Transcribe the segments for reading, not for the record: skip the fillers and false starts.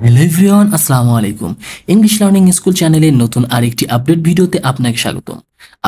Hello everyone, আসসালামু আলাইকুম। English learning school চ্যানেলের নতুন আরেকটি আপডেট ভিডিওতে আপনাকে স্বাগতম।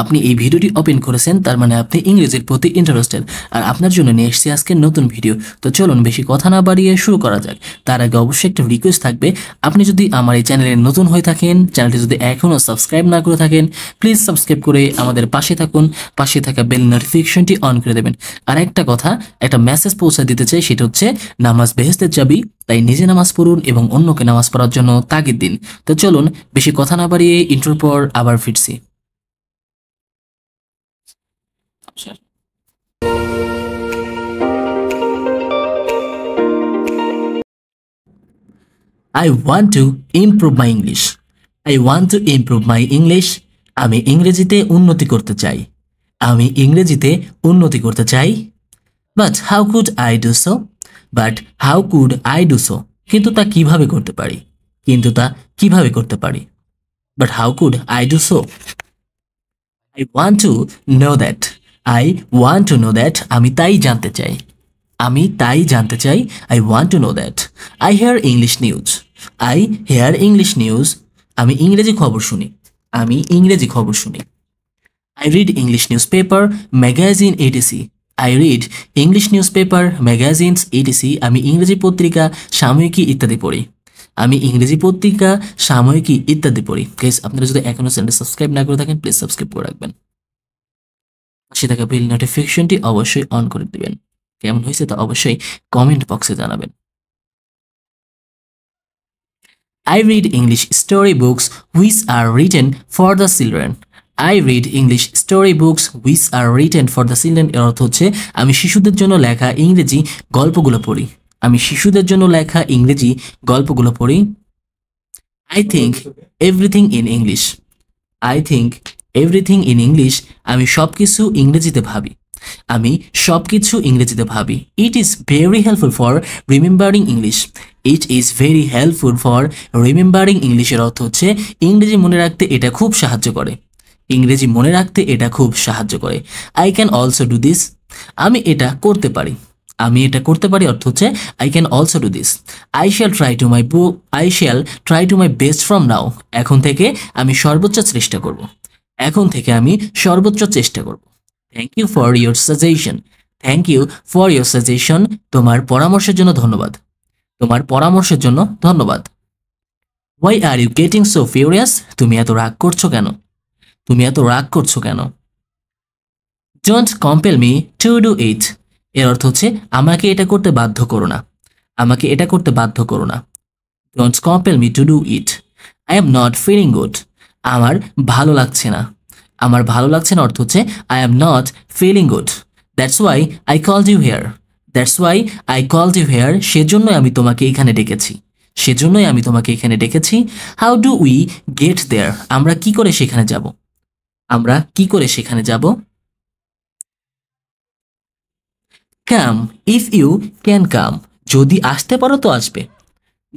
আপনি এই ভিডিওটি ওপেন করেছেন, তার মানে আপনি ইংরেজির প্রতি ইন্টারেস্টেড, আর আপনার জন্য নিয়ে এসেছি আজকে নতুন ভিডিও। তো চলুন বেশি কথা না বাড়িয়ে শুরু করা যাক। তার আগে অবশ্যই একটা রিকোয়েস্ট থাকবে, আপনি যদি আমার এই চ্যানেলে নতুন হয়ে থাকেন, চ্যানেলটি যদি এখনও সাবস্ক্রাইব না করে থাকেন, প্লিজ সাবস্ক্রাইব করে আমাদের পাশে থাকুন। পাশে থাকা বেল নোটিফিকেশনটি অন করে দেবেন। আর একটা কথা, একটা মেসেজ পৌঁছে দিতে চাই, সেটা হচ্ছে নামাজ বেহেশতের চাবি, তাই নিজে নামাজ পড়ুন এবং অন্যকে নামাজ পড়ার জন্য তাগিদ দিন। তো চলুন বেশি কথা না বাড়িয়ে ইন্ট্রোর পর আবার ফিরছি। I want to improve my English. I want to improve my English. আমি ইংরেজিতে উন্নতি করতে চাই। আমি ইংরেজিতে উন্নতি করতে চাই। But how could I do so? But how could I do so? কিন্তু তা কিভাবে করতে পারি? কিন্তু তা কিভাবে করতে পারি? But how could I do so? I want to know that. I want to know that. আমি তাই জানতে চাই। আমি তাই জানতে চাই। I want to know that. I hear English news. I hear English news. আমি ইংরেজি খবর শুনি। আমি ইংরেজি খবর শুনি। I read English newspaper, magazine, etc. I read English newspaper, magazines, etc. আমি ইংরেজি পত্রিকা, সাময়িকী ইত্যাদি পড়ি। আমি ইংরেজি পত্রিকা, সাময়িকী ইত্যাদি পড়ি। গাইস, আপনারা যদি এখনো চ্যানেলটি সাবস্ক্রাইব না করে থাকেন, প্লিজ সাবস্ক্রাইব করে রাখবেন। পাশে থাকা বেল নোটিফিকেশনটি অবশ্যই অন করে দিবেন। কেমন হয়েছে তা অবশ্যই কমেন্ট বক্সে জানাবেন। I read English storybooks which are written for the children. I read English storybooks which are written for the children. এর অর্থ হচ্ছে আমি শিশুদের জন্য লেখা ইংরেজি গল্পগুলো পড়ি। আমি শিশুদের জন্য লেখা ইংরেজি গল্পগুলো পড়ি। I think everything in English. I think everything in English. আমি সবকিছু ইংরেজিতে ভাবি। আমি সবকিছু ইংরেজিতে ভাবি। It is very helpful for remembering English. It is very helpful for remembering English. এর অর্থ হচ্ছে ইংরেজি মনে রাখতে এটা খুব সাহায্য করে। ইংরেজি মনে রাখতে এটা খুব সাহায্য করে। I can also do this. আমি এটা করতে পারি। আমি এটা করতে পারি অর্থ হচ্ছে I can also do this. I shall try to my best from now. এখন থেকে আমি সর্বোচ্চ চেষ্টা করব। এখন থেকে আমি সর্বোচ্চ চেষ্টা করব। Thank you for your suggestion. Thank you for your suggestion. তোমার পরামর্শের জন্য ধন্যবাদ। তোমার পরামর্শের জন্য ধন্যবাদ। Why are you getting so furious? তুমি এত রাগ করছো কেন? তুমি এত রাগ করছো কেন? Don't compel me to do it. এর অর্থ হচ্ছে আমাকে এটা করতে বাধ্য করো না। আমাকে এটা করতে বাধ্য করো না। Don't compel me to do it. I am not feeling good. আমার ভালো লাগছে না। আমার ভালো লাগছে না অর্থ হচ্ছে I am not feeling good. That's why I called you here. That's why I called you here. সেজন্যই আমি তোমাকে এখানে ডেকেছি। সেজন্যই আমি তোমাকে এখানে ডেকেছি। How do we get there? আমরা কি করে সেখানে যাব? আমরা কি করে সেখানে যাব? Come if you can come. যদি আসতে পারো তো আসবে।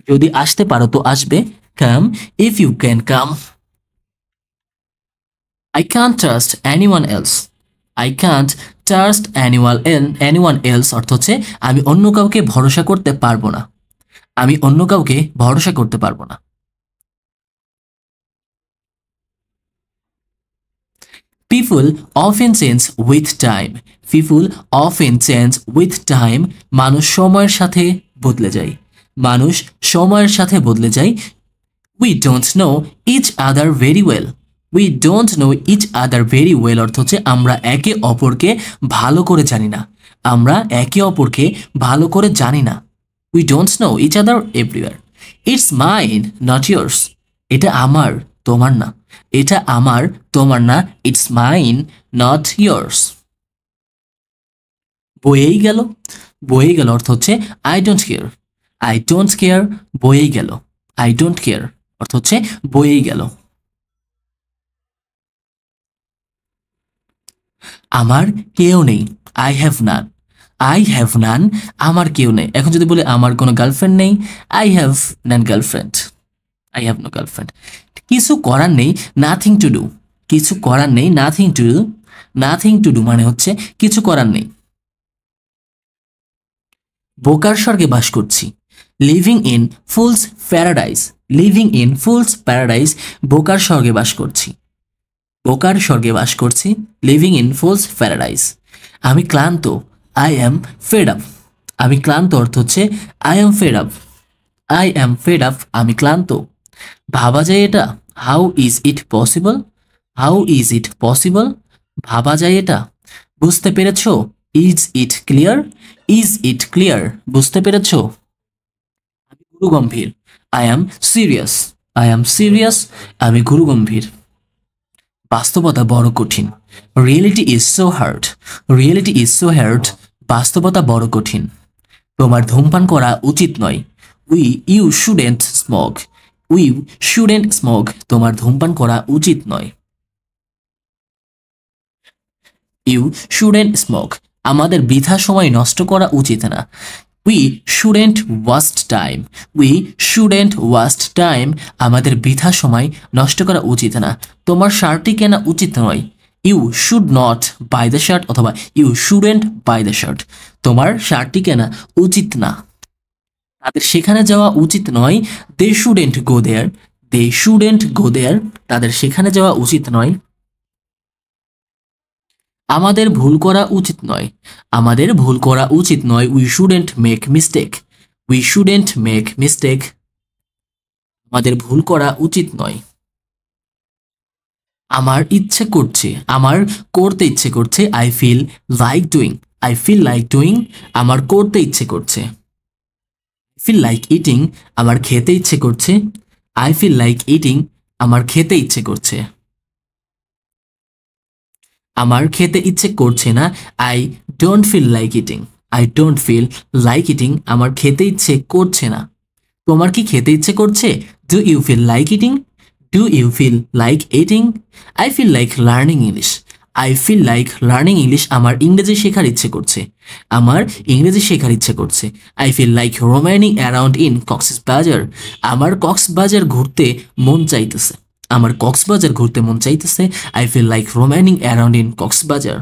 যদি আসতে পারো তো আসবে। Come if you can come. I can't trust anyone else. I can't trust anyone else অর্থ হচ্ছে আমি অন্য কাউকে ভরসা করতে পারবো না। আমি অন্য কাউকে ভরসা করতে পারবো না। People often change with time. People often change with time. মানুষ সময়ের সাথে বদলে যায়। মানুষ সময়ের সাথে বদলে যায়। We don't know each other very well. We don't know each other very well অর্থ হচ্ছে আমরা একে অপরকে ভালো করে জানি না। আমরা একে অপরকে ভালো করে জানি না। We don't know each other everywhere. It's mine, not yours. এটা আমার, তোমার না। এটা আমার, তোমার না। It's mine, not yours. বয়েই গেল। বয়েই গেল অর্থ হচ্ছে I don't care. I don't care. বয়েই গেল। I don't care অর্থ হচ্ছে বয়েই গেল। আমার কেউ নেই। I have none. I have none. আমার কেউ নেই। এখন যদি বলে আমার কোনো গার্লফ্রেন্ড নেই, I have none girlfriend. I have no girlfriend. কিছু করার নেই, nothing to do. কিছু করার নেই, nothing to do. Nothing to do মানে হচ্ছে কিছু করার নেই। বোকার স্বর্গে বাস করছি। Living in fool's paradise, living in fool's paradise, বোকার স্বর্গে বাস করছি, বোকার স্বর্গে বাস করছি, লিভিং ইন ফুলস প্যারাডাইস। আমি ক্লান্ত, আই অ্যাম ফেড আপ, আমি ক্লান্ত অর্থ হচ্ছে I am fed up, I am fed up, আমি ক্লান্ত। ভাবা যায় এটা, how is it possible, how is it possible, ভাবা যায় এটা। বুঝতে পেরেছ, is it clear, is it clear, বুঝতে পেরেছ। আমি গুরুগম্ভীর, I am serious, I am serious, আমি গুরুগম্ভীর। বাস্তবতা বড় কঠিন, reality is so hard, reality is so hard, বাস্তবতা বড় কঠিন। তোমার ধূমপান করা উচিত নয়, you shouldn't smoke, we shouldn't smoke, তোমার ধূমপান করা উচিত নয়। ইউ শুডেন্ট স্মোক, আমাদের বৃথা সময় নষ্ট করা উচিত না। We shouldn't waste time, we shouldn't waste time, আমাদের বৃথা সময় নষ্ট করা উচিত না। তোমার শার্টটি কেনা উচিত নয়, you should not buy the shirt, অথবা you shouldn't buy the shirt, তোমার শার্টটি কেনা উচিত না। তাদের সেখানে যাওয়া উচিত নয়, দে শুডেন্ট গো দেয়ার, দে শুডেন্ট গো দেয়ার, তাদের সেখানে যাওয়া উচিত নয়। আমাদের ভুল করা উচিত নয়, আমাদের ভুল করা উচিত নয়, we shouldn't make mistake, we shouldn't make mistake, আমাদের ভুল করা উচিত নয়। আমার ইচ্ছে করছে, আমার করতে ইচ্ছে করছে, I feel like doing, I feel like doing, আমার করতে ইচ্ছে করছে। ফিল লাইক ইটিং, আমার খেতে ইচ্ছে করছে, আই ফিল লাইক ইটিং, আমার খেতে ইচ্ছে করছে। আমার খেতে ইচ্ছে করছে না, I don't feel like eating, I don't feel like eating, আমার খেতে ইচ্ছে করছে না। তোমার কি খেতে ইচ্ছে করছে, do you feel like eating, do you feel like eating. I feel like learning English, I feel like learning English, আমার ইংরেজি শেখার ইচ্ছে করছে, আমার ইংরেজি শেখার ইচ্ছে করছে। I feel like roaming around in Cox's Bazar, আমার কক্সবাজার ঘুরতে মন চাইতেছে, আমার কক্সবাজার ঘুরতে মন চাইতেছে। I feel like roaming around in Cox's Bazar.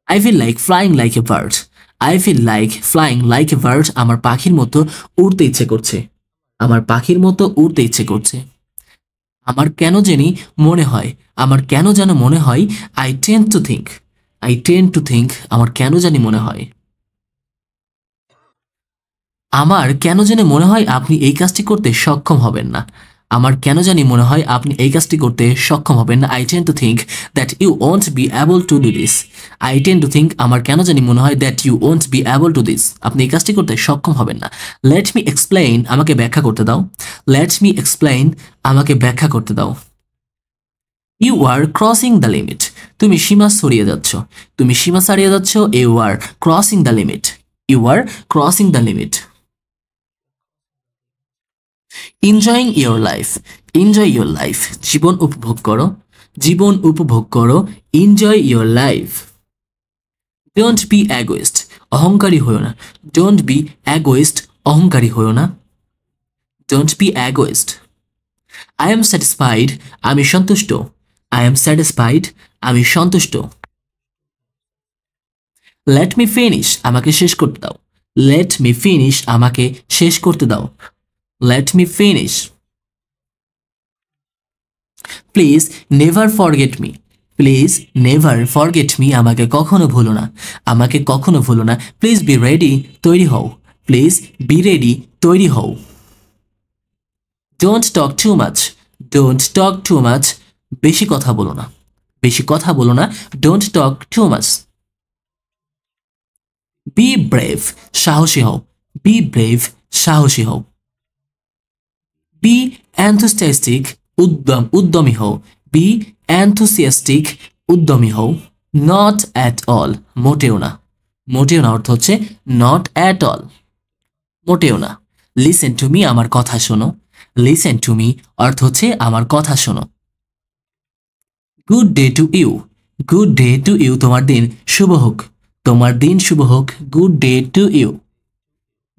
I feel like flying like a bird, I feel like flying like a bird, আমার পাখির মতো উড়তে ইচ্ছে করছে, আমার পাখির মতো উড়তে ইচ্ছে করছে। আমার কেন জানি মনে হয়, আমার কেন যেন মনে হয়, I tend to think, I tend to think, আমার কেন জানি মনে হয়। আমার কেন জানি মনে হয় আপনি এই কাজটি করতে সক্ষম হবেন না, আমার কেন জানি মনে হয় আপনি এই কাজটি করতে সক্ষম হবেন না। I tend to think that you won't be able to do this, I tend to think, আমার কেন জানি মনে হয় that you won't be able to this, আপনি এই কাজটি করতে সক্ষম হবেন না। লেট মি এক্সপ্লেইন, আমাকে ব্যাখ্যা করতে দাও, লেট মি এক্সপ্লেইন, আমাকে ব্যাখ্যা করতে দাও। You are crossing the limit, তুমি সীমা ছড়িয়ে যাচ্ছ, তুমি সীমা ছাড়িয়ে যাচ্ছ, you are crossing the limit, you are crossing the limit. Enjoying your life, enjoy your life, জীবন উপভোগ করো, জীবন উপভোগ করো, enjoy your life. Don't be egoist, অহংকারী হইও না, ডোন্ট বি অ্যাগোয়েস্ট, অহংকারী হইও না, don't be egoist. I am satisfied, আমি সন্তুষ্ট, আই এম স্যাটিসফাইড, আমি সন্তুষ্ট। লেট মি ফিনিশ, আমাকে শেষ করতে দাও, লেট মি ফিনিশ, আমাকে শেষ করতে দাও, let me finish. Please never forget me, please never forget me, আমাকে কখনো ভুলো না, আমাকে কখনো ভুলো না। প্লিজ বি রেডি, তৈরি হও, প্লিজ বি রেডি, তৈরি হও। Don't talk too much, don't talk too much, বেশি কথা বলো না, বেশি কথা বলো না, don't talk too much. B brave, সাহসী হও, বি ব্রেভ, সাহসী হও। বি enthusiastic, উদ্যমী হও, বি enthusiastic, উদ্যমী হও। নট অ্যাট অল, মোটেও না, মোটেও না অর্থ হচ্ছে নট অ্যাট অল, মোটেও না। লিসেন টু মি, আমার কথা শোনো, লিসেন টু মি অর্থ হচ্ছে আমার কথা শোনো। Good day to you, good day to you, তোমার দিন শুভ হোক, তোমার দিন শুভ হোক, good day to you,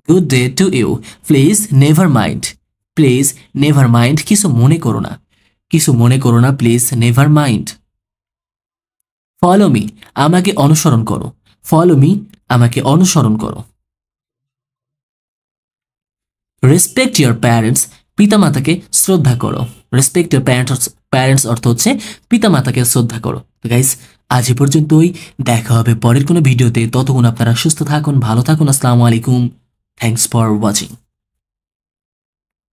good day to you. Please never mind, please never mind, কিছু মনে করো না, কিছু মনে করো না, please never mind. Follow me, আমাকে অনুসরণ করো, ফলো মি, আমাকে অনুসরণ করো। রেসপেক্ট ইওর প্যারেন্টস, পিতামাতাকে শ্রদ্ধা করো। রেসপেক্ট ইওর প্যারেন্টস অর্থ হচ্ছে পিতামাতাকে শ্রদ্ধা করো। তো গাইস আজ এ পর্যন্তই, দেখা হবে পরের কোনো ভিডিওতে। ততক্ষণ আপনারা সুস্থ থাকুন, ভালো থাকুন। আসসালামু আলাইকুম, থ্যাংকস ফর ওয়াচিং।